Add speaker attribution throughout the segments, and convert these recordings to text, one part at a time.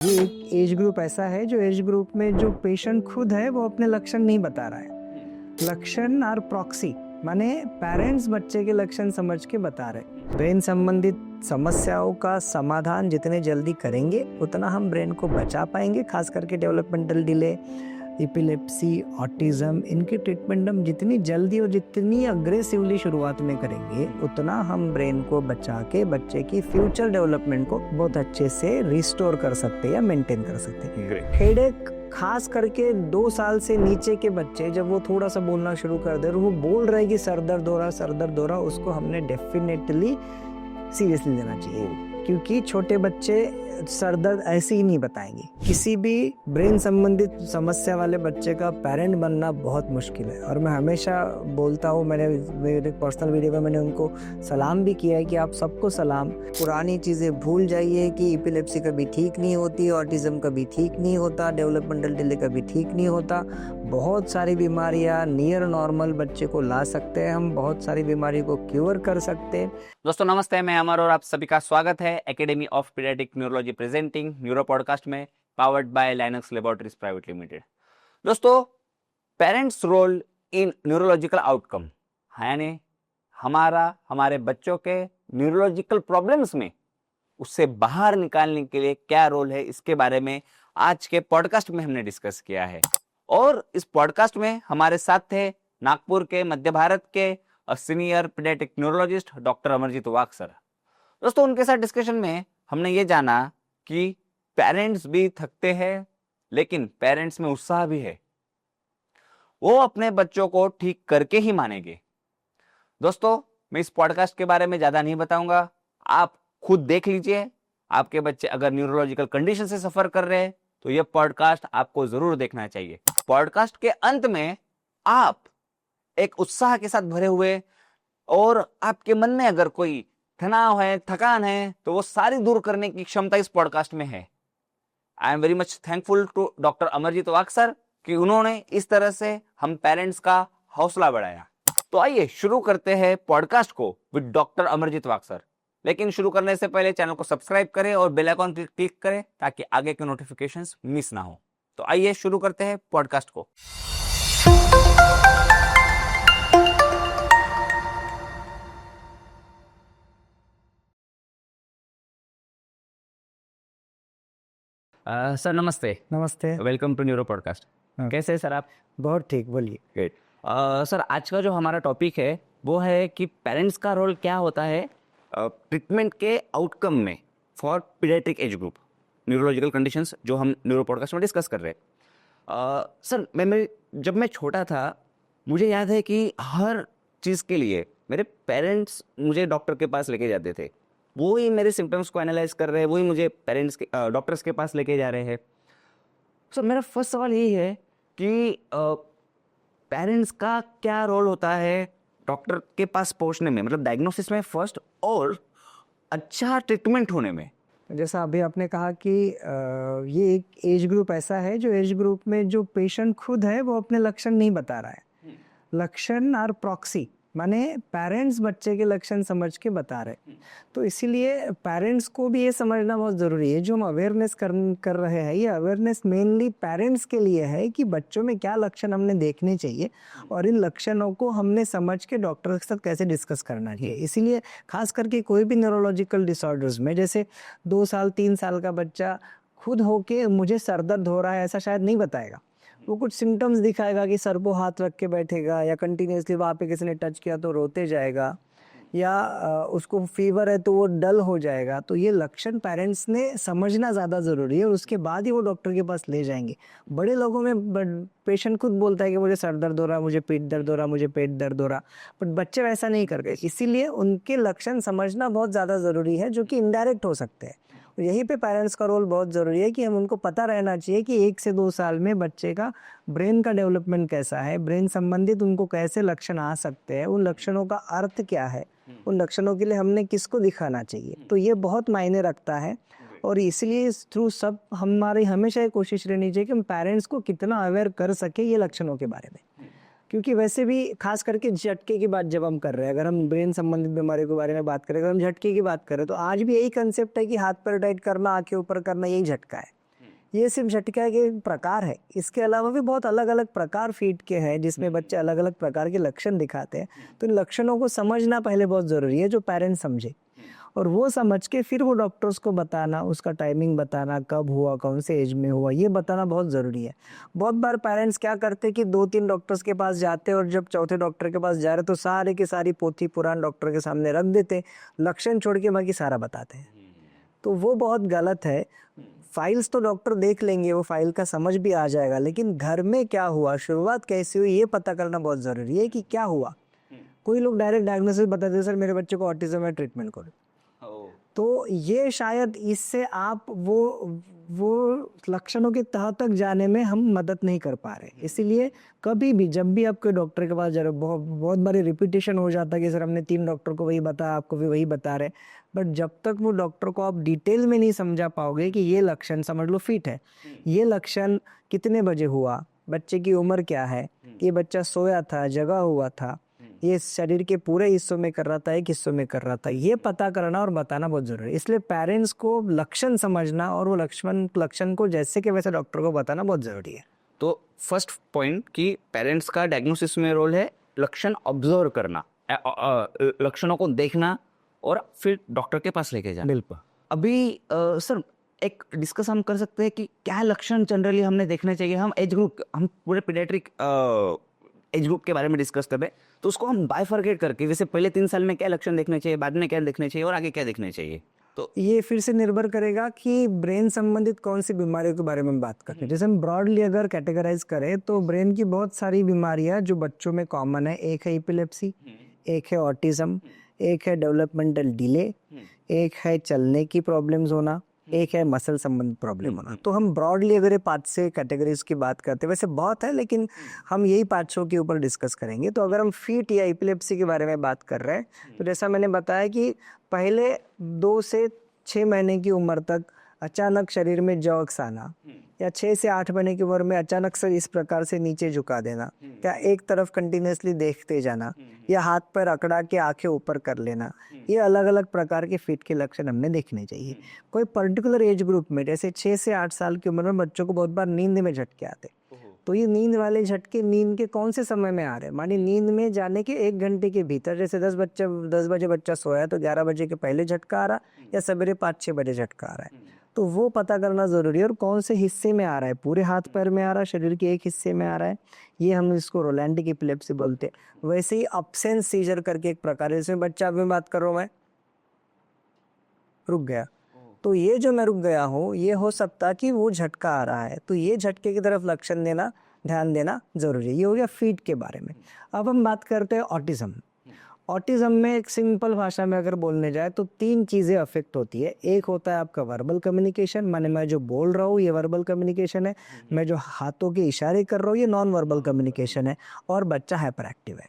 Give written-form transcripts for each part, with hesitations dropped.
Speaker 1: ये एक age group ऐसा है जो एज ग्रुप में जो पेशेंट खुद है वो अपने लक्षण नहीं बता रहा है। लक्षण और प्रॉक्सी माने पेरेंट्स बच्चे के लक्षण समझ के बता रहे। ब्रेन संबंधित समस्याओं का समाधान जितने जल्दी करेंगे उतना हम ब्रेन को बचा पाएंगे। खास करके डेवलपमेंटल डिले, एपिलेप्सी, ऑटिज्म, इनकी ट्रीटमेंट हम जितनी जल्दी और जितनी अग्रेसिवली शुरुआत में करेंगे उतना हम ब्रेन को बचा के बच्चे की फ्यूचर डेवलपमेंट को बहुत अच्छे से रिस्टोर कर सकते हैं या मेंटेन कर सकते हैं। हेडेक खास करके 2 साल से नीचे के बच्चे जब वो थोड़ा सा बोलना शुरू कर दे और वो बोल रहे कि सर दर्द हो रहा, उसको हमने डेफिनेटली सीरियसली लेना चाहिए, क्योंकि छोटे बच्चे सर दर्द ऐसे ही नहीं बताएंगे। किसी भी ब्रेन संबंधित समस्या वाले बच्चे का पेरेंट बनना बहुत मुश्किल है और मैं हमेशा बोलता हूँ, मैंने मेरे पर्सनल वीडियो में मैंने उनको सलाम भी किया है कि आप सबको सलाम, पुरानी चीज़ें भूल जाइए कि एपिलेप्सी कभी ठीक नहीं होती, ऑटिज्म कभी ठीक नहीं होता, डेवलपमेंटल डिले कभी ठीक नहीं होता। बहुत सारी बीमारियाँ नियर नॉर्मल बच्चे को ला सकते हैं, हम बहुत सारी बीमारी को क्योर कर सकते हैं।
Speaker 2: दोस्तों नमस्ते, मैं अमर और आप सभी का स्वागत है academy of paediatric neurology presenting neuro podcast में, powered by Linux laboratories private limited. दोस्तों, parents role in neurological outcome, यानी हमारे बच्चों के न्यूरोलॉजिकल प्रॉब्लम्स में उससे बाहर निकालने के लिए क्या रोल है, इसके बारे में आज के पॉडकास्ट में हमने डिस्कस किया है। और इस पॉडकास्ट में हमारे साथ थे नागपुर के, मध्य भारत के senior paediatric neurologist doctor Amarjeet Wagh sir. दोस्तों, उनके साथ डिस्कशन में हमने ये जाना कि पेरेंट्स भी थकते हैं लेकिन पेरेंट्स में उत्साह भी है, वो अपने बच्चों को ठीक करके ही मानेंगे। दोस्तों, मैं इस पॉडकास्ट के बारे में ज्यादा नहीं बताऊंगा, आप खुद देख लीजिए। आपके बच्चे अगर न्यूरोलॉजिकल कंडीशन से सफर कर रहे हैं तो यह पॉडकास्ट आपको जरूर देखना चाहिए। पॉडकास्ट के अंत में आप एक उत्साह के साथ भरे हुए और आपके मन में अगर कोई तनाव है, थकान है, तो वो सारी दूर करने की क्षमता इस पॉडकास्ट में है। I am very much thankful to doctor Amarjeet Wagh sir कि उन्होंने इस तरह से हम पेरेंट्स का हौसला बढ़ाया। तो आइए शुरू करते हैं पॉडकास्ट को with doctor Amarjeet Wagh sir. लेकिन शुरू करने से पहले चैनल को सब्सक्राइब करें और बेल आइकॉन क्लिक करें ताकि आगे के नोटिफिकेशंस मिस ना हो। तो आइए शुरू करते हैं पॉडकास्ट को। सर नमस्ते।
Speaker 1: नमस्ते।
Speaker 2: Welcome to neuro podcast. कैसे हैं सर आप?
Speaker 1: बहुत ठीक, बोलिए।
Speaker 2: ग्रेट। सर, आज का जो हमारा टॉपिक है वो है कि पेरेंट्स का रोल क्या होता है ट्रीटमेंट के आउटकम में for paediatric age group neurological conditions, जो हम न्यूरो पॉडकास्ट में डिस्कस कर रहे हैं। सर, जब मैं छोटा था मुझे याद है कि हर चीज़ के लिए मेरे पेरेंट्स मुझे डॉक्टर के पास लेके जाते थे। वो ही मेरे सिम्टम्स को एनालाइज कर रहे हैं, वही मुझे डॉक्टर्स के पास लेके जा रहे हैं। सर, मेरा फर्स्ट सवाल यही है कि पेरेंट्स का क्या रोल होता है डॉक्टर के पास पहुंचने में, मतलब डायग्नोसिस में फर्स्ट, और अच्छा ट्रीटमेंट होने में।
Speaker 1: जैसा अभी आपने कहा कि ये एक एज ग्रुप ऐसा है जो एज ग्रुप में जो पेशेंट खुद है वो अपने लक्षण नहीं बता रहा है। लक्षण और प्रॉक्सी माने पेरेंट्स बच्चे के लक्षण समझ के बता रहे। तो इसीलिए पेरेंट्स को भी ये समझना बहुत ज़रूरी है। जो हम अवेयरनेस कर रहे हैं, ये अवेयरनेस मेनली पेरेंट्स के लिए है कि बच्चों में क्या लक्षण हमने देखने चाहिए और इन लक्षणों को हमने समझ के डॉक्टर के साथ कैसे डिस्कस करना चाहिए। इसीलिए खास करके कोई भी न्यूरोलॉजिकल डिसऑर्डर्स में, जैसे 2 साल 3 साल का बच्चा खुद होके मुझे सर दर्द हो रहा है ऐसा शायद नहीं बताएगा। वो कुछ सिम्टम्स दिखाएगा कि सर को हाथ रख के बैठेगा, या कंटिन्यूसली वहाँ पे किसी ने टच किया तो रोते जाएगा, या उसको फीवर है तो वो डल हो जाएगा। तो ये लक्षण पेरेंट्स ने समझना ज़्यादा ज़रूरी है और उसके बाद ही वो डॉक्टर के पास ले जाएंगे। बड़े लोगों में पेशेंट खुद बोलता है कि मुझे सर दर्द हो रहा, मुझे पीठ दर्द हो रहा, मुझे पेट दर्द हो रहा, बट बच्चे वैसा नहीं कर गए। इसीलिए उनके लक्षण समझना बहुत ज़्यादा ज़रूरी है, जो कि इनडायरेक्ट हो सकते हैं। यहीं पे पेरेंट्स का रोल बहुत ज़रूरी है कि हम उनको पता रहना चाहिए कि 1 से 2 साल में बच्चे का ब्रेन का डेवलपमेंट कैसा है, ब्रेन संबंधित उनको कैसे लक्षण आ सकते हैं, उन लक्षणों का अर्थ क्या है, उन लक्षणों के लिए हमने किसको दिखाना चाहिए। तो ये बहुत मायने रखता है और इसलिए थ्रू सब हमारी हमेशा ये कोशिश रहनी चाहिए कि हम पेरेंट्स को कितना अवेयर कर सके ये लक्षणों के बारे में। क्योंकि वैसे भी खास करके झटके की बात जब हम कर रहे हैं, अगर हम ब्रेन संबंधित बीमारियों के बारे में बात करें, अगर हम झटके की बात करें, तो आज भी यही कंसेप्ट है कि हाथ पैर टाइट करना, आंखें ऊपर करना, यही झटका है। ये सिर्फ झटका के प्रकार है, इसके अलावा भी बहुत अलग अलग प्रकार फीट के हैं जिसमें बच्चे अलग अलग प्रकार के लक्षण दिखाते हैं। तो इन लक्षणों को समझना पहले बहुत ज़रूरी है, जो पेरेंट्स समझे, और वो समझ के फिर वो डॉक्टर्स को बताना, उसका टाइमिंग बताना, कब हुआ, कौन से एज में हुआ, ये बताना बहुत ज़रूरी है। बहुत बार पेरेंट्स क्या करते हैं कि 2-3 डॉक्टर्स के पास जाते हैं और जब चौथे डॉक्टर के पास जा रहे तो सारे की सारी पोथी पुराण डॉक्टर के सामने रख देते, लक्षण छोड़ के बाकी सारा बताते हैं। तो वो बहुत गलत है। फाइल्स तो डॉक्टर देख लेंगे, वो फाइल का समझ भी आ जाएगा, लेकिन घर में क्या हुआ, शुरुआत कैसे हुई, ये पता करना बहुत ज़रूरी है कि क्या हुआ। कोई लोग डायरेक्ट डायग्नोसिस बताते हैं, सर मेरे बच्चे को ऑटिज्म है, ट्रीटमेंट करो। तो ये शायद इससे आप वो लक्षणों के तह तक जाने में हम मदद नहीं कर पा रहे। इसीलिए कभी भी जब भी आप कोई डॉक्टर के पास जा रहे हो, बहुत बारी रिपीटेशन हो जाता है कि सर हमने 3 डॉक्टर को वही बताया, आपको भी वही बता रहे, बट जब तक वो डॉक्टर को आप डिटेल में नहीं समझा पाओगे कि ये लक्षण समझ लो फिट है, ये लक्षण कितने बजे हुआ, बच्चे की उम्र क्या है, ये बच्चा सोया था, जगा हुआ था, ये शरीर के पूरे हिस्सों में कर रहा था, एक हिस्सों में कर रहा था, ये पता करना और बताना बहुत जरूरी है। इसलिए पेरेंट्स को लक्षण समझना और वो लक्षण को जैसे के वैसे डॉक्टर को बताना बहुत जरूरी है।
Speaker 2: तो फर्स्ट पॉइंट कि पेरेंट्स का डायग्नोसिस में रोल है लक्षण ऑब्जर्व करना, लक्षणों को देखना और फिर डॉक्टर के पास लेके जाना।
Speaker 1: बिल्कुल।
Speaker 2: अभी सर एक डिस्कस हम कर सकते हैं कि क्या लक्षण जनरली हमने देखने चाहिए। हम एज ग्रुप, हम पूरे पीडियाट्रिक एज ग्रुप के बारे में डिस्कस कर रहे हैं, तो उसको हम बाइफरकेट करके जैसे पहले 3 साल में क्या लक्षण देखने चाहिए, बाद में क्या देखने चाहिए और आगे क्या देखने चाहिए, तो
Speaker 1: ये फिर से निर्भर करेगा कि ब्रेन संबंधित कौन सी बीमारियों के बारे में बात करते हैं। जैसे हम ब्रॉडली अगर कैटेगराइज करें तो ब्रेन की बहुत सारी बीमारियां जो बच्चों में कॉमन है, एक है इपिलेप्सी, एक है ऑटिज्म, एक है डेवलपमेंटल डिले, एक है चलने की प्रॉब्लम्स होना, एक है मसल संबंधित प्रॉब्लम होना। तो हम ब्रॉडली अगर ये 5 कैटेगरीज की बात करते हैं, वैसे बहुत है लेकिन हम यही 5 के ऊपर डिस्कस करेंगे। तो अगर हम फीट या इपिलेप्सी के बारे में बात कर रहे हैं तो जैसा मैंने बताया कि पहले 2 से 6 महीने की उम्र तक अचानक शरीर में जर्क्स आना, या 6 से 8 महीने की उम्र में अचानक से इस प्रकार से नीचे झुका देना, या एक तरफ कंटिन्यूसली देखते जाना, या हाथ पैर अकड़ा के आंखें ऊपर कर लेना, ये अलग अलग प्रकार के फिट के लक्षण हमें देखने चाहिए। कोई पर्टिकुलर एज ग्रुप में जैसे 6 से 8 साल की उम्र में बच्चों को बहुत बार नींद में झटके आते, तो ये नींद वाले झटके नींद के कौन से समय में आ रहे हैं, मानिए नींद में जाने के 1 घंटे के भीतर, जैसे 10 बजे बच्चा सोया तो 11 बजे के पहले झटका आ रहा, या सवेरे 5-6 बजे झटका आ रहा है, तो वो पता करना जरूरी है। और कौन से हिस्से में आ रहा है, पूरे हाथ पैर में आ रहा है, शरीर के एक हिस्से में आ रहा है, ये हम इसको रोलैंडिक इपिलेप्सी बोलते हैं। वैसे ही अब्सेंस सीजर करके एक प्रकार है, जिसमें बच्चा, अभी बात कर रहा हूँ मैं, रुक गया, तो ये जो मैं रुक गया हूँ ये हो सकता कि वो झटका आ रहा है, तो ये झटके की तरफ लक्षण देना, ध्यान देना जरूरी है। ये हो गया फीट के बारे में। अब हम बात करते हैं ऑटिज्म। ऑटिज्म में एक सिंपल भाषा में अगर बोलने जाए तो 3 चीज़ें अफेक्ट होती है। एक होता है आपका वर्बल कम्युनिकेशन, माने मैं जो बोल रहा हूँ ये वर्बल कम्युनिकेशन है, मैं जो हाथों के इशारे कर रहा हूँ ये नॉन वर्बल कम्युनिकेशन है, और बच्चा हाइपर एक्टिव है।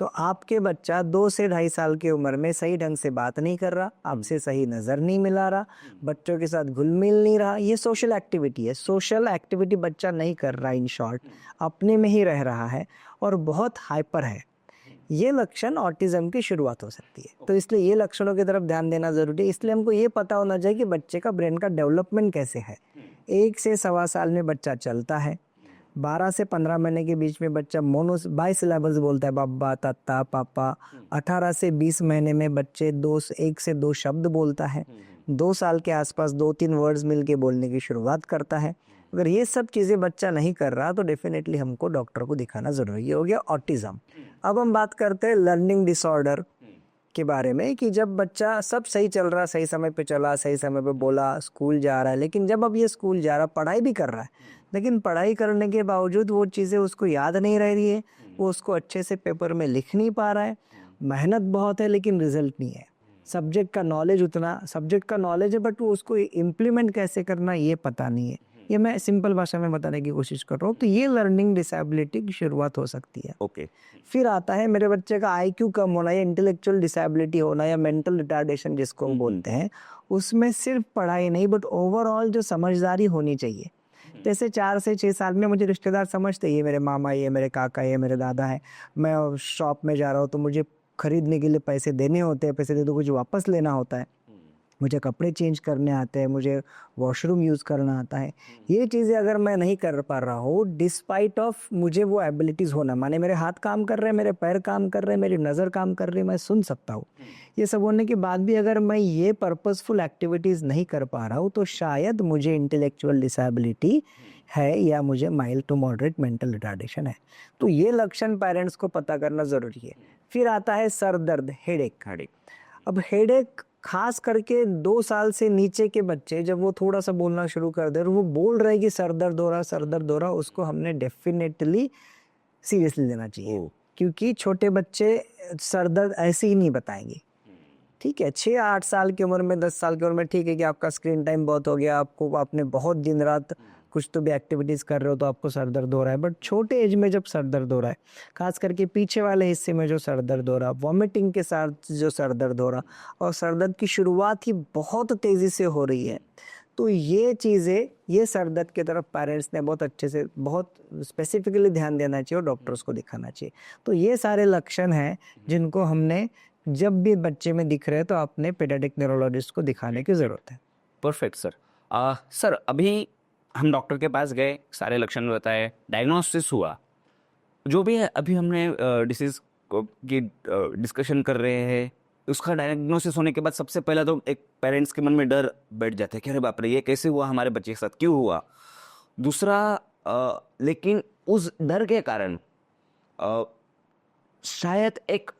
Speaker 1: तो आपके बच्चा 2 से 2.5 साल की उम्र में सही ढंग से बात नहीं कर रहा, आपसे सही नज़र नहीं मिला रहा, बच्चों के साथ घुल मिल नहीं रहा, ये सोशल एक्टिविटी है। सोशल एक्टिविटी बच्चा नहीं कर रहा, इन शॉर्ट अपने में ही रह रहा है और बहुत हाइपर है, ये लक्षण ऑटिज्म की शुरुआत हो सकती है। तो इसलिए ये लक्षणों की तरफ ध्यान देना जरूरी है। इसलिए हमको ये पता होना चाहिए कि बच्चे का ब्रेन का डेवलपमेंट कैसे है। 1 से 1.25 साल में बच्चा चलता है, 12 से 15 महीने के बीच में बच्चा बाई सिलेबल्स बोलता है, बाबा, तत्ता, पापा। 18 से 20 महीने में बच्चे 1 से 2 शब्द बोलता है, 2 साल के आसपास 2-3 वर्ड्स मिलके बोलने की शुरुआत करता है। अगर ये सब चीज़ें बच्चा नहीं कर रहा तो डेफिनेटली हमको डॉक्टर को दिखाना जरूरी हो गया ऑटिज्म। अब हम बात करते हैं लर्निंग डिसऑर्डर के बारे में, कि जब बच्चा सब सही चल रहा, सही समय पे चला, सही समय पे बोला, स्कूल जा रहा है, लेकिन जब अब ये स्कूल जा रहा, पढ़ाई भी कर रहा है, लेकिन पढ़ाई करने के बावजूद वो चीज़ें उसको याद नहीं रह रही है, वो उसको अच्छे से पेपर में लिख नहीं पा रहा है, मेहनत बहुत है लेकिन रिजल्ट नहीं है, सब्जेक्ट का नॉलेज है बट वो उसको इम्प्लीमेंट कैसे करना ये पता नहीं है। ये मैं सिंपल भाषा में बताने की कोशिश कर रहा हूँ। तो ये लर्निंग डिसेबिलिटी की शुरुआत हो सकती है।
Speaker 2: ओके।
Speaker 1: फिर आता है मेरे बच्चे का IQ कम होना, या इंटेलेक्चुअल डिसेबिलिटी होना, या मेंटल रिटार्डेशन जिसको हम बोलते हैं। उसमें सिर्फ पढ़ाई नहीं बट ओवरऑल जो समझदारी होनी चाहिए। जैसे 4 से 6 साल में मुझे रिश्तेदार समझते, ये मेरे मामा, ये मेरे काका, ये मेरे दादा है, मैं शॉप में जा रहा हूँ तो मुझे खरीदने के लिए पैसे देने होते हैं, पैसे दे तो कुछ वापस लेना होता है, मुझे कपड़े चेंज करने आते हैं, मुझे वॉशरूम यूज़ करना आता है। ये चीज़ें अगर मैं नहीं कर पा रहा हूँ डिस्पाइट ऑफ मुझे वो एबिलिटीज़ होना, माने मेरे हाथ काम कर रहे हैं, मेरे पैर काम कर रहे हैं, मेरी नज़र काम कर रही है, मैं सुन सकता हूँ, ये सब होने के बाद भी अगर मैं ये पर्पसफुल एक्टिविटीज़ नहीं कर पा रहा हूँ तो शायद मुझे इंटेलेक्चुअल डिसेबिलिटी है या मुझे mild to moderate mental retardation है। तो ये लक्षण पेरेंट्स को पता करना ज़रूरी है। फिर आता है सर दर्द, हेडेक। अब हेडेक खास करके 2 साल से नीचे के बच्चे जब वो थोड़ा सा बोलना शुरू कर दे और वो बोल रहे कि सर दर्द हो रहा, उसको हमने डेफिनेटली सीरियसली लेना चाहिए, क्योंकि छोटे बच्चे सर दर्द ऐसे ही नहीं बताएंगे। ठीक है, 6-8 साल की उम्र में, 10 साल की उम्र में ठीक है कि आपका स्क्रीन टाइम बहुत हो गया, आपको आपने बहुत दिन रात कुछ तो भी एक्टिविटीज कर रहे हो तो आपको सर दर्द हो रहा है। बट छोटे एज में जब सर दर्द हो रहा है, खास करके पीछे वाले हिस्से में जो सर दर्द हो रहा, वॉमिटिंग के साथ जो सर दर्द हो रहा, और सर दर्द की शुरुआत ही बहुत तेजी से हो रही है, तो ये चीज़ें, ये सर दर्द की तरफ पेरेंट्स ने बहुत अच्छे से, बहुत स्पेसिफिकली ध्यान देना चाहिए और डॉक्टर्स को दिखाना चाहिए। तो ये सारे लक्षण हैं जिनको हमने जब भी बच्चे में दिख रहे हैं तो अपने पीडियाट्रिक न्यूरोलॉजिस्ट को दिखाने की ज़रूरत है।
Speaker 2: Perfect sir. सर अभी हम डॉक्टर के पास गए, सारे लक्षण बताए, डायग्नोसिस हुआ, जो भी है अभी हमने डिसीज की डिस्कशन कर रहे हैं, उसका डायग्नोसिस होने के बाद सबसे पहला तो एक पेरेंट्स के मन में डर बैठ जाता है कि अरे बाप रे, ये कैसे हुआ, हमारे बच्चे के साथ क्यों हुआ। दूसरा लेकिन उस डर के कारण शायद एक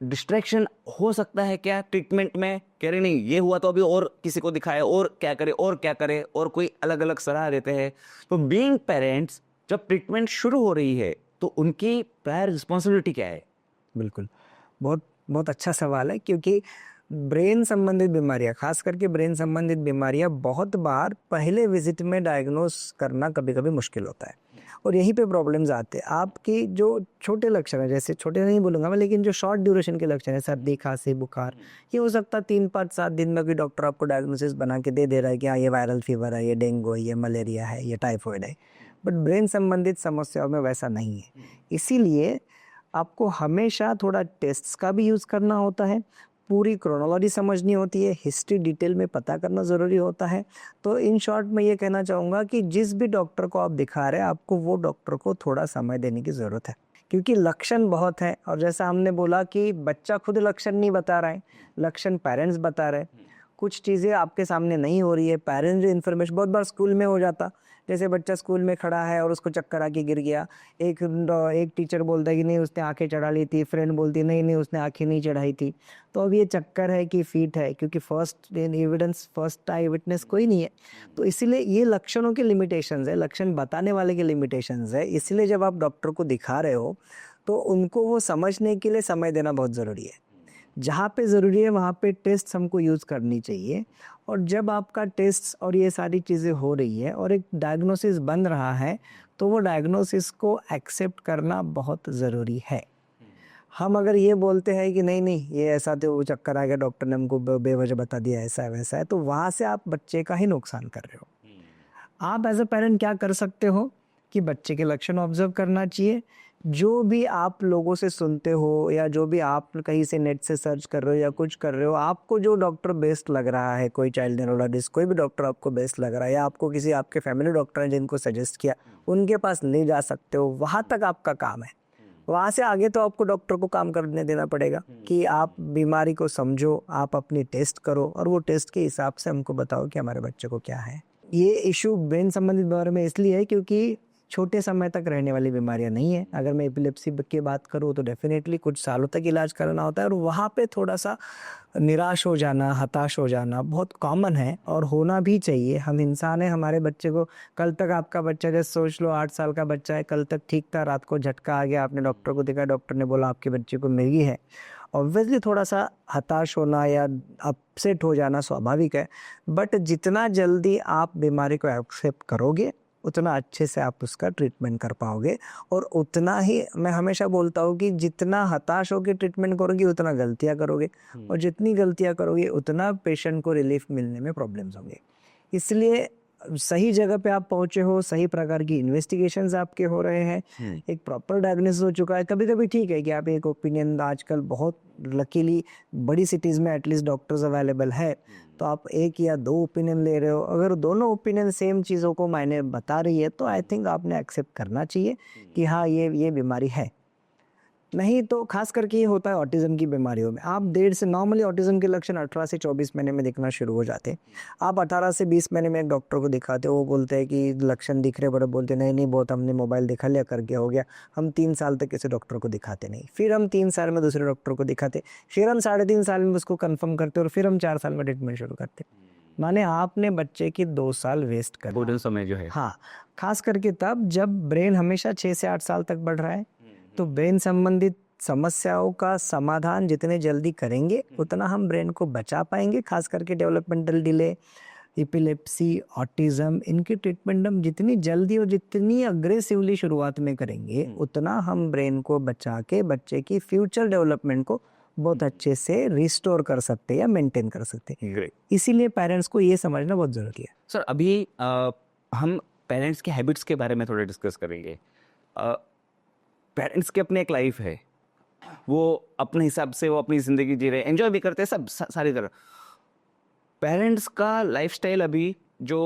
Speaker 2: डिस्ट्रैक्शन हो सकता है क्या ट्रीटमेंट में, कह रहे नहीं ये हुआ तो अभी और किसी को दिखाए, और क्या करे और क्या करे, और कोई अलग अलग सलाह देते हैं। तो बीइंग पेरेंट्स जब ट्रीटमेंट शुरू हो रही है तो उनकी प्रायर रिस्पॉन्सिबिलिटी क्या है?
Speaker 1: बिल्कुल, बहुत बहुत अच्छा सवाल है, क्योंकि ब्रेन संबंधित बीमारियां, खास करके ब्रेन संबंधित बीमारियां बहुत बार पहले विजिट में डायग्नोस करना कभी कभी मुश्किल होता है, और यहीं पे प्रॉब्लम्स आते हैं। आपकी जो छोटे लक्षण है, जैसे छोटे नहीं बोलूँगा मैं, लेकिन जो शॉर्ट ड्यूरेशन के लक्षण है, सर्दी, खांसी, बुखार, ये हो सकता है 3-5-7 दिन में कोई डॉक्टर आपको डायग्नोसिस बना के दे रहा है कि हाँ ये वायरल फीवर है, ये डेंगू है, ये मलेरिया है, ये टाइफॉइड है। बट ब्रेन संबंधित समस्याओं में वैसा नहीं है, इसीलिए आपको हमेशा थोड़ा टेस्ट्स का भी यूज़ करना होता है, पूरी क्रोनोलॉजी समझनी होती है, हिस्ट्री डिटेल में पता करना ज़रूरी होता है। तो इन शॉर्ट मैं ये कहना चाहूँगा कि जिस भी डॉक्टर को आप दिखा रहे हैं, आपको वो डॉक्टर को थोड़ा समय देने की ज़रूरत है, क्योंकि लक्षण बहुत हैं, और जैसा हमने बोला कि बच्चा खुद लक्षण नहीं बता रहा है, लक्षण पेरेंट्स बता रहे हैं। कुछ चीज़ें आपके सामने नहीं हो रही है, पेरेंट्स जो इन्फॉर्मेशन, बहुत बार स्कूल में हो जाता, जैसे बच्चा स्कूल में खड़ा है और उसको चक्कर आके गिर गया, एक टीचर बोलता है कि नहीं उसने आंखें चढ़ा ली थी, फ्रेंड बोलती नहीं नहीं उसने आंखें नहीं चढ़ाई थी। तो अब ये चक्कर है कि फीट है, क्योंकि फर्स्ट एविडेंस, फर्स्ट आई विटनेस कोई नहीं है। तो इसीलिए ये लक्षणों के लिमिटेशंस है, लक्षण बताने वाले के लिमिटेशंस है। इसलिए जब आप डॉक्टर को दिखा रहे हो तो उनको वो समझने के लिए समय देना बहुत ज़रूरी है। जहाँ पे ज़रूरी है वहाँ पे टेस्ट हमको यूज़ करनी चाहिए, और जब आपका टेस्ट और ये सारी चीज़ें हो रही है और एक डायग्नोसिस बन रहा है, तो वो डायग्नोसिस को एक्सेप्ट करना बहुत ज़रूरी है। हम अगर ये बोलते हैं कि नहीं नहीं ये ऐसा तो वो चक्कर आ गया, डॉक्टर ने हमको बेवजह बता दिया, ऐसा है वैसा है, तो वहाँ से आप बच्चे का ही नुकसान कर रहे हो। आप एज अ पेरेंट क्या कर सकते हो कि बच्चे के लक्षण ऑब्जर्व करना चाहिए, जो भी आप लोगों से सुनते हो या जो भी आप कहीं से नेट से सर्च कर रहे हो या कुछ कर रहे हो, आपको जो डॉक्टर बेस्ट लग रहा है, कोई चाइल्ड न्यूरोलॉजिस्ट, कोई भी डॉक्टर आपको बेस्ट लग रहा है, या आपको किसी आपके फैमिली डॉक्टर हैं जिनको सजेस्ट किया, उनके पास ले जा सकते हो। वहाँ तक आपका काम है, वहाँ से आगे तो आपको डॉक्टर को काम करने देना पड़ेगा कि आप बीमारी को समझो, आप अपनी टेस्ट करो और वो टेस्ट के हिसाब से हमको बताओ कि हमारे बच्चे को क्या है। ये इशू ब्रेन संबंधित बीमारी में इसलिए है क्योंकि छोटे समय तक रहने वाली बीमारियां नहीं है। अगर मैं एपिलेप्सी की बात करूँ तो डेफिनेटली कुछ सालों तक इलाज करना होता है, और वहाँ पे थोड़ा सा निराश हो जाना, हताश हो जाना बहुत कॉमन है और होना भी चाहिए। हम इंसान हैं, हमारे बच्चे को, कल तक आपका बच्चा, जैसे सोच लो 8 साल का बच्चा है, कल तक ठीक था, रात को झटका आ गया, आपने डॉक्टर को दिखाया, डॉक्टर ने बोला आपके बच्चे को मिर्गी है। ऑब्वियसली थोड़ा सा हताश होना या अपसेट हो जाना स्वाभाविक है, बट जितना जल्दी आप बीमारी को एक्सेप्ट करोगे उतना अच्छे से आप उसका ट्रीटमेंट कर पाओगे। और उतना ही मैं हमेशा बोलता हूँ कि जितना हताश होकर ट्रीटमेंट करोगे उतना गलतियाँ करोगे, और जितनी गलतियाँ करोगे उतना पेशेंट को रिलीफ मिलने में प्रॉब्लम्स होंगे। इसलिए सही जगह पे आप पहुंचे हो, सही प्रकार की इन्वेस्टिगेशंस आपके हो रहे हैं, एक प्रॉपर डायग्नोसिस हो चुका है। कभी कभी ठीक है कि आप एक ओपिनियन, आजकल बहुत लकीली बड़ी सिटीज़ में एटलीस्ट डॉक्टर्स अवेलेबल है, तो आप एक या दो ओपिनियन ले रहे हो, अगर दोनों ओपिनियन सेम चीज़ों को मायने बता रही है तो आई थिंक आपने एक्सेप्ट करना चाहिए कि हाँ ये बीमारी है। नहीं तो खास करके ये होता है ऑटिज्म की बीमारियों में, आप 1.5 से नॉर्मली ऑटिज्म के लक्षण 18 से 24 महीने में दिखना शुरू हो जाते हैं। आप 18 से 20 महीने में एक डॉक्टर को दिखाते हो, वो बोलते हैं कि लक्षण दिख रहे, बड़े बोलते नहीं नहीं बहुत हमने मोबाइल दिखा लिया करके हो गया। हम 3 साल तक किसी डॉक्टर को दिखाते नहीं, फिर हम 3 साल में दूसरे डॉक्टर को दिखाते, फिर हम 3.5 साल में उसको कन्फर्म करते और फिर हम 4 साल में ट्रीटमेंट शुरू करते। माने आपने बच्चे की 2 साल वेस्ट कर
Speaker 2: गोल्डन समय जो है।
Speaker 1: हाँ, खास करके तब जब ब्रेन हमेशा 6 से 8 साल तक बढ़ रहा है, तो ब्रेन संबंधित समस्याओं का समाधान जितने जल्दी करेंगे उतना हम ब्रेन को बचा पाएंगे। खास करके डेवलपमेंटल डिले, एपिलेप्सी, ऑटिज्म, इनकी ट्रीटमेंट हम जितनी जल्दी और जितनी अग्रेसिवली शुरुआत में करेंगे उतना हम ब्रेन को बचा के बच्चे की फ्यूचर डेवलपमेंट को बहुत अच्छे से रिस्टोर कर सकते हैं या मेंटेन कर सकते हैं।
Speaker 2: ग्रेट।
Speaker 1: इसीलिए पेरेंट्स को ये समझना बहुत जरूरी है।
Speaker 2: सर अभी हम पेरेंट्स के हैबिट्स के बारे में थोड़ा डिस्कस करेंगे। पेरेंट्स की अपनी एक लाइफ है, वो अपने हिसाब से वो अपनी ज़िंदगी जी रहे हैं, एंजॉय भी करते हैं सब सारी तरह। पेरेंट्स का लाइफस्टाइल अभी जो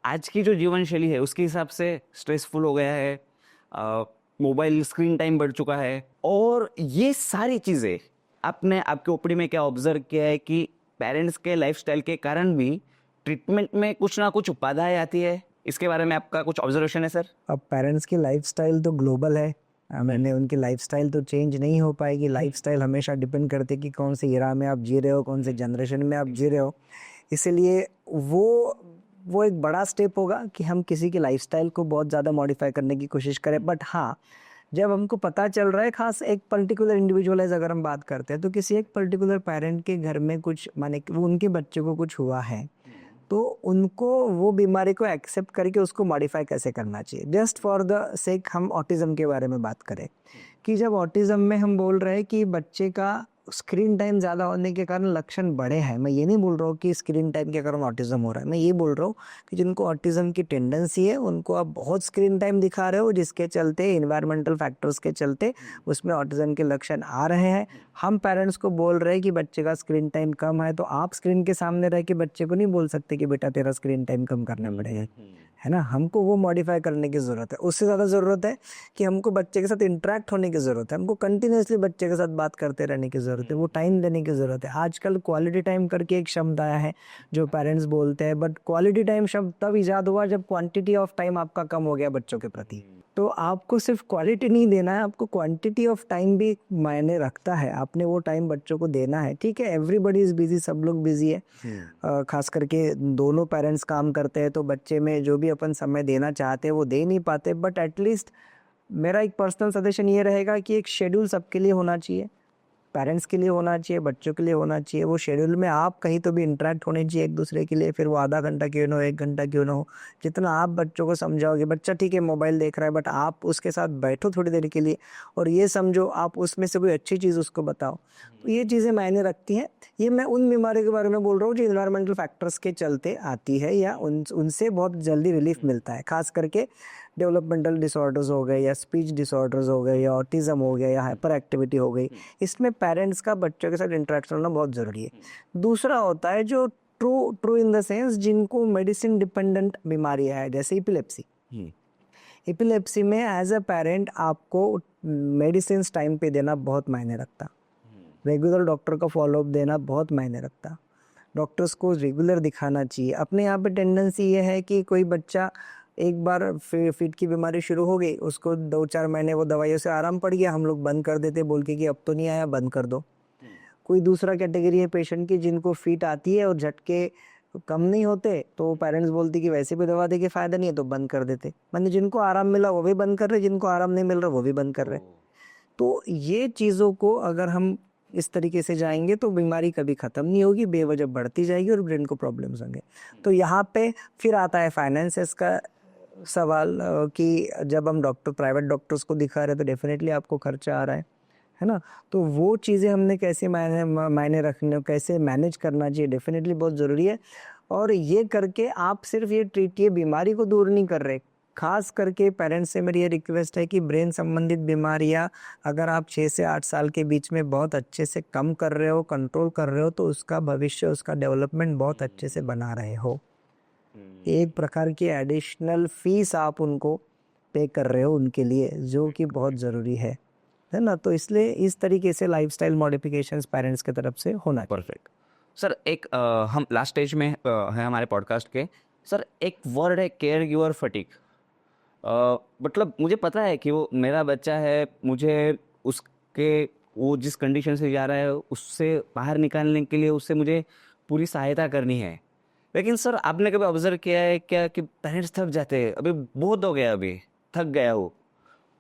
Speaker 2: आज की जो जीवन शैली है उसके हिसाब से स्ट्रेसफुल हो गया है, मोबाइल स्क्रीन टाइम बढ़ चुका है, और ये सारी चीज़ें आपने आपके ओपीडी में क्या ऑब्जर्व किया है कि पेरेंट्स के लाइफस्टाइल के कारण भी ट्रीटमेंट में कुछ ना कुछ बाधाएं आती है? इसके बारे में आपका कुछ ऑब्जर्वेशन है सर?
Speaker 1: अब पेरेंट्स की लाइफस्टाइल तो ग्लोबल है, मैंने उनकी लाइफस्टाइल तो चेंज नहीं हो पाएगी। लाइफस्टाइल हमेशा डिपेंड करती है कि कौन से इरा में आप जी रहे हो, कौन से जनरेशन में आप जी रहे हो। इसीलिए वो एक बड़ा स्टेप होगा कि हम किसी की लाइफस्टाइल को बहुत ज़्यादा मॉडिफाई करने की कोशिश करें। बट हाँ, जब हमको पता चल रहा है, खास एक पर्टिकुलर इंडिविजुअलाइज अगर हम बात करते हैं, तो किसी एक पर्टिकुलर पेरेंट के घर में कुछ माने वो उनके बच्चे को कुछ हुआ है, तो उनको वो बीमारी को एक्सेप्ट करके उसको मॉडिफाई कैसे करना चाहिए। जस्ट फॉर द सेक हम ऑटिज्म के बारे में बात करें कि जब ऑटिज्म में हम बोल रहे हैं कि बच्चे का स्क्रीन टाइम ज़्यादा होने के कारण लक्षण बड़े हैं, मैं ये नहीं बोल रहा हूँ कि स्क्रीन टाइम के कारण ऑटिज्म हो रहा है, मैं ये बोल रहा हूँ कि जिनको ऑटिज्म की टेंडेंसी है उनको आप बहुत स्क्रीन टाइम दिखा रहे हो, जिसके चलते इन्वायरमेंटल फैक्टर्स के चलते उसमें ऑटिज्म के लक्षण आ रहे हैं। हम पेरेंट्स को बोल रहे हैं कि बच्चे का स्क्रीन टाइम कम है, तो आप स्क्रीन के सामने रह के बच्चे को नहीं बोल सकते कि बेटा तेरा स्क्रीन टाइम कम करना पड़ेगा, है ना। हमको वो मॉडिफाई करने की ज़रूरत है। उससे ज़्यादा ज़रूरत है कि हमको बच्चे के साथ इंटरेक्ट होने की ज़रूरत है, हमको कंटिन्यूसली बच्चे के साथ बात करते रहने की ज़रूरत है, वो टाइम देने की ज़रूरत है। आजकल क्वालिटी टाइम करके एक शब्द आया है जो पेरेंट्स बोलते हैं, बट क्वालिटी टाइम शब्द तब ईजाद हुआ जब क्वांटिटी ऑफ टाइम आपका कम हो गया बच्चों के प्रति। तो आपको सिर्फ क्वालिटी नहीं देना है, आपको क्वांटिटी ऑफ टाइम भी मायने रखता है। आपने वो टाइम बच्चों को देना है। ठीक है, एवरीबॉडी इज़ बिजी, सब लोग बिजी है, खास करके दोनों पेरेंट्स काम करते हैं, तो बच्चे में जो भी अपन समय देना चाहते हैं वो दे नहीं पाते। बट एटलीस्ट मेरा एक पर्सनल सजेशन ये रहेगा कि एक शेड्यूल सबके लिए होना चाहिए, पेरेंट्स के लिए होना चाहिए, बच्चों के लिए होना चाहिए। वो शेड्यूल में आप कहीं तो भी इंटरेक्ट होने चाहिए एक दूसरे के लिए, फिर वो आधा घंटा क्यों ना हो, 1 घंटा क्यों ना हो, जितना आप बच्चों को समझाओगे। बच्चा ठीक है मोबाइल देख रहा है, बट आप उसके साथ बैठो थोड़ी देर के लिए और ये समझो, आप उसमें से कोई अच्छी चीज़ उसको बताओ। तो ये चीज़ें मायने रखती हैं। ये मैं उन बीमारियों के बारे में बोल रहा हूँ जो इन्वायरमेंटल फैक्टर्स के चलते आती है या उनसे बहुत जल्दी रिलीफ मिलता है। खास करके डेवलपमेंटल डिसऑर्डर्स हो गए या स्पीच डिसऑर्डर्स हो गए या ऑटिज्म हो गया या हाइपर एक्टिविटी हो गई, इसमें पेरेंट्स का बच्चों के साथ इंटरेक्शन होना बहुत ज़रूरी है। दूसरा होता है जो ट्रू इन द सेंस जिनको मेडिसिन डिपेंडेंट बीमारियाँ है, जैसे एपिलेप्सी। एपिलेप्सी में एज अ पेरेंट आपको मेडिसिन टाइम पे देना बहुत मायने रखता, रेगुलर डॉक्टर का फॉलोअप देना बहुत मायने रखता, डॉक्टर्स को रेगुलर दिखाना चाहिए। अपने यहाँ पे टेंडेंसी ये है कि कोई बच्चा एक बार फिट की बीमारी शुरू हो गई, उसको 2-4 महीने वो दवाइयों से आराम पड़ गया, हम लोग बंद कर देते बोल के कि अब तो नहीं आया, बंद कर दो। कोई दूसरा कैटेगरी है पेशेंट की जिनको फिट आती है और झटके कम नहीं होते, तो पेरेंट्स बोलते कि वैसे भी दवा दे के फ़ायदा नहीं है तो बंद कर देते। मतलब जिनको आराम मिला वो भी बंद कर रहे, जिनको आराम नहीं मिल रहा वो भी बंद कर रहे। तो ये चीज़ों को अगर हम इस तरीके से जाएंगे तो बीमारी कभी ख़त्म नहीं होगी, बेवजह बढ़ती जाएगी और ब्रेन को प्रॉब्लम्स होंगे। तो यहाँ पे फिर आता है फाइनेंसेस का सवाल, कि जब हम प्राइवेट डॉक्टर्स को दिखा रहे हैं तो डेफिनेटली आपको खर्चा आ रहा है ना। तो वो चीज़ें हमने कैसे मायने रखने, कैसे मैनेज करना चाहिए, डेफिनेटली बहुत ज़रूरी है। और ये करके आप सिर्फ ये बीमारी को दूर नहीं कर रहे। खास करके पेरेंट्स से मेरी ये रिक्वेस्ट है कि ब्रेन संबंधित बीमारियां अगर आप 6 से 8 साल के बीच में बहुत अच्छे से कम कर रहे हो, कंट्रोल कर रहे हो, तो उसका भविष्य, उसका डेवलपमेंट बहुत अच्छे से बना रहे हो। एक प्रकार की एडिशनल फीस आप उनको पे कर रहे हो उनके लिए, जो कि बहुत ज़रूरी है ना। तो इसलिए इस तरीके से लाइफस्टाइल मॉडिफिकेशंस पेरेंट्स की तरफ से होना चाहिए।
Speaker 2: Perfect sir. एक हम लास्ट स्टेज में है हमारे पॉडकास्ट के। सर एक वर्ड है केयर गिवर फटीग। मतलब मुझे पता है कि वो मेरा बच्चा है, मुझे उसके वो जिस कंडीशन से जा रहा है उससे बाहर निकालने के लिए उससे मुझे पूरी सहायता करनी है। लेकिन सर आपने कभी ऑब्जर्व किया है क्या कि पेरेंट्स थक जाते हैं, अभी बहुत हो गया, अभी थक गया वो,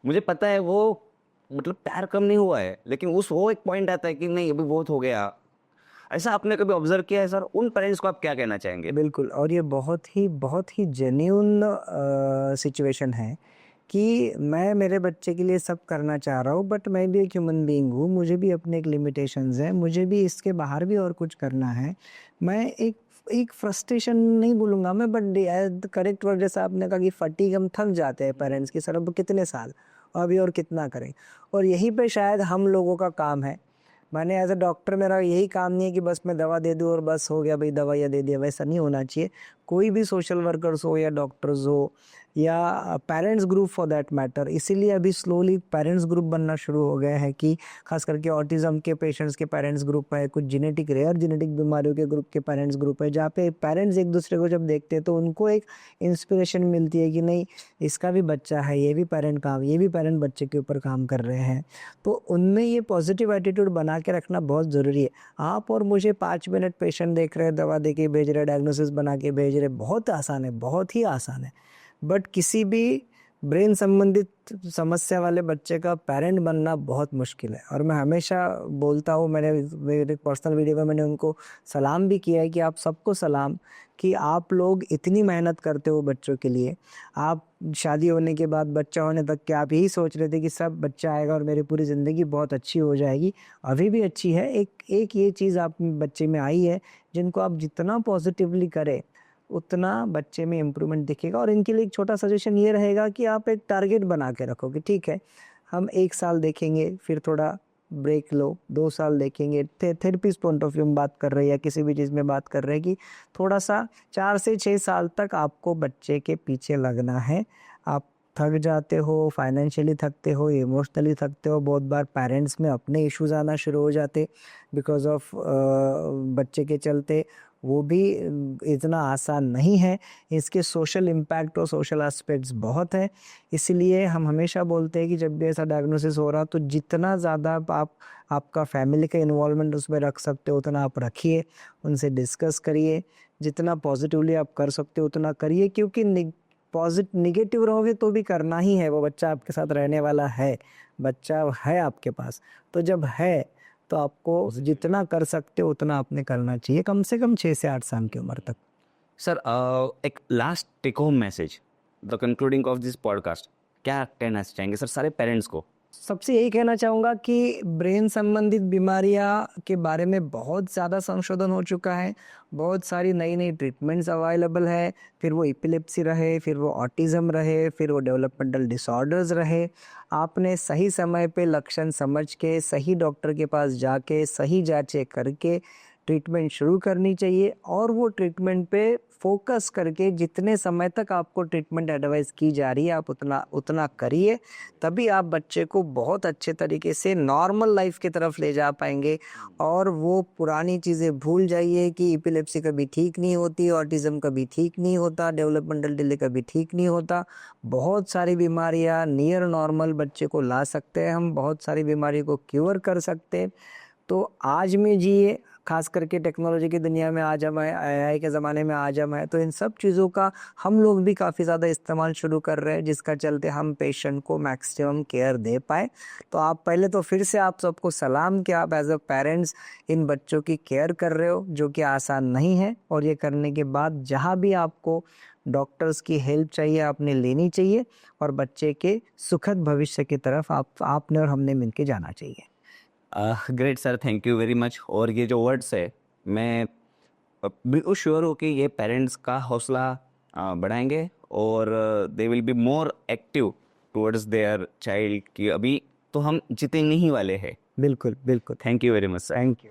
Speaker 2: मुझे पता है वो, मतलब प्यार कम नहीं हुआ है, लेकिन वो एक पॉइंट आता है कि नहीं अभी बहुत हो गया। ऐसा आपने कभी ऑब्जर्व किया है सर? उन पेरेंट्स को आप क्या कहना चाहेंगे?
Speaker 1: बिल्कुल, और ये बहुत ही जेन्युइन सिचुएशन है कि मैं मेरे बच्चे के लिए सब करना चाह रहा हूँ, बट मैं भी एक ह्यूमन बीइंग हूँ, मुझे भी अपने एक लिमिटेशंस हैं, मुझे भी इसके बाहर भी और कुछ करना है। मैं एक फ्रस्ट्रेशन नहीं बोलूँगा मैं, बट करेक्ट वर्ड जैसा आपने कहा कि फटीग, हम थक जाते हैं पेरेंट्स की। सर अब कितने साल अभी और कितना करें? और यहीं पे शायद हम लोगों का काम है। मैंने एज अ डॉक्टर मेरा यही काम नहीं है कि बस मैं दवा दे दूँ और बस हो गया भाई, दवाइयाँ दे दिया, वैसा नहीं होना चाहिए। कोई भी सोशल वर्कर्स हो या डॉक्टर्स हो या parents group for that matter, इसीलिए अभी स्लोली पेरेंट्स ग्रुप बनना शुरू हो गया है कि खास करके ऑटिज्म के पेशेंट्स के पेरेंट्स ग्रुप है, कुछ रेयर जेनेटिक बीमारियों के ग्रुप के पेरेंट्स ग्रुप है, जहाँ पे पेरेंट्स एक दूसरे को जब देखते हैं तो उनको एक इंस्पिरेशन मिलती है कि नहीं, इसका भी बच्चा है, ये भी पेरेंट बच्चे के ऊपर काम कर रहे हैं। तो उनमें ये पॉजिटिव एटीट्यूड बना के रखना बहुत ज़रूरी है। आप और मुझे 5 मिनट पेशेंट देख रहे हैं, दवा दे के भेज रहे, डायग्नोसिस बना के भेज रहे, बहुत आसान है, बहुत ही आसान है। बट किसी भी ब्रेन संबंधित समस्या वाले बच्चे का पेरेंट बनना बहुत मुश्किल है। और मैं हमेशा बोलता हूँ, मेरे पर्सनल वीडियो में मैंने उनको सलाम भी किया है कि आप सबको सलाम, कि आप लोग इतनी मेहनत करते हो बच्चों के लिए। आप शादी होने के बाद, बच्चा होने तक के आप यही सोच रहे थे कि सब बच्चा आएगा और मेरी पूरी ज़िंदगी बहुत अच्छी हो जाएगी। अभी भी अच्छी है, एक ये चीज़ आप बच्चे में आई है, जिनको आप जितना पॉजिटिवली करें उतना बच्चे में इम्प्रूवमेंट दिखेगा। और इनके लिए एक छोटा सजेशन ये रहेगा कि आप एक टारगेट बना के रखो कि ठीक है, हम 1 साल देखेंगे, फिर थोड़ा ब्रेक लो, 2 साल देखेंगे। थेरेपिस्ट पॉइंट ऑफ व्यू में बात कर रहे हैं या किसी भी चीज़ में बात कर रहे हैं कि थोड़ा सा 4 से 6 साल तक आपको बच्चे के पीछे लगना है। आप थक जाते हो, फाइनेंशियली थकते हो, इमोशनली थकते हो, बहुत बार पेरेंट्स में अपने इश्यूज आना शुरू हो जाते बिकॉज ऑफ बच्चे के चलते, वो भी इतना आसान नहीं है। इसके सोशल इम्पैक्ट और सोशल एस्पेक्ट्स बहुत हैं। इसलिए हम हमेशा बोलते हैं कि जब भी ऐसा डायग्नोसिस हो रहा तो जितना ज़्यादा आप आपका फैमिली का इन्वॉल्वमेंट उसमें रख सकते हो उतना आप रखिए, उनसे डिस्कस करिए, जितना पॉजिटिवली आप कर सकते हो उतना करिए, क्योंकि निगेटिव रहोगे तो भी करना ही है, वो बच्चा आपके साथ रहने वाला है, बच्चा है आपके पास। तो जब है तो आपको जितना कर सकते हो उतना आपने करना चाहिए, कम से कम 6 से 8 साल की उम्र तक।
Speaker 2: सर एक last take home message, the concluding of this podcast, क्या कहना चाहेंगे सर सारे पेरेंट्स को?
Speaker 1: सबसे यही कहना चाहूँगा कि ब्रेन संबंधित बीमारियाँ के बारे में बहुत ज़्यादा संशोधन हो चुका है, बहुत सारी नई नई ट्रीटमेंट्स अवेलेबल है, फिर वो एपिलेप्सी रहे, फिर वो ऑटिज़म रहे, फिर वो डेवलपमेंटल डिसऑर्डर्स रहे। आपने सही समय पे लक्षण समझ के सही डॉक्टर के पास जाके सही जांचें करके ट्रीटमेंट शुरू करनी चाहिए, और वो ट्रीटमेंट पे फोकस करके जितने समय तक आपको ट्रीटमेंट एडवाइस की जा रही है आप उतना करिए, तभी आप बच्चे को बहुत अच्छे तरीके से नॉर्मल लाइफ की तरफ ले जा पाएंगे। और वो पुरानी चीज़ें भूल जाइए कि एपिलेप्सी कभी ठीक नहीं होती, ऑटिज़म कभी ठीक नहीं होता, डेवलपमेंटल डिले कभी ठीक नहीं होता। बहुत सारी बीमारियां नियर नॉर्मल बच्चे को ला सकते हैं, हम बहुत सारी बीमारी को क्योर कर सकते हैं। तो आज में जिए, खास करके टेक्नोलॉजी की दुनिया में आज हम आए, AI के ज़माने में आज हम आए, तो इन सब चीज़ों का हम लोग भी काफ़ी ज़्यादा इस्तेमाल शुरू कर रहे हैं, जिसका चलते हम पेशेंट को मैक्सिमम केयर दे पाए। तो आप पहले तो फिर से आप सबको सलाम कि आप एज अ पेरेंट्स इन बच्चों की केयर कर रहे हो, जो कि आसान नहीं है। और ये करने के बाद जहाँ भी आपको डॉक्टर्स की हेल्प चाहिए आपने लेनी चाहिए, और बच्चे के सुखद भविष्य की तरफ आपने और हमने मिलके जाना चाहिए।
Speaker 2: Great sir, thank you very much. और ये जो वर्ड्स है, मैं बिल्कुल श्योर हो कि ये पेरेंट्स का हौसला बढ़ाएंगे और they will be more active towards their child कि अभी तो हम जीतेंगे ही वाले हैं।
Speaker 1: बिल्कुल बिल्कुल।
Speaker 2: Thank you very much sir.
Speaker 1: Thank you.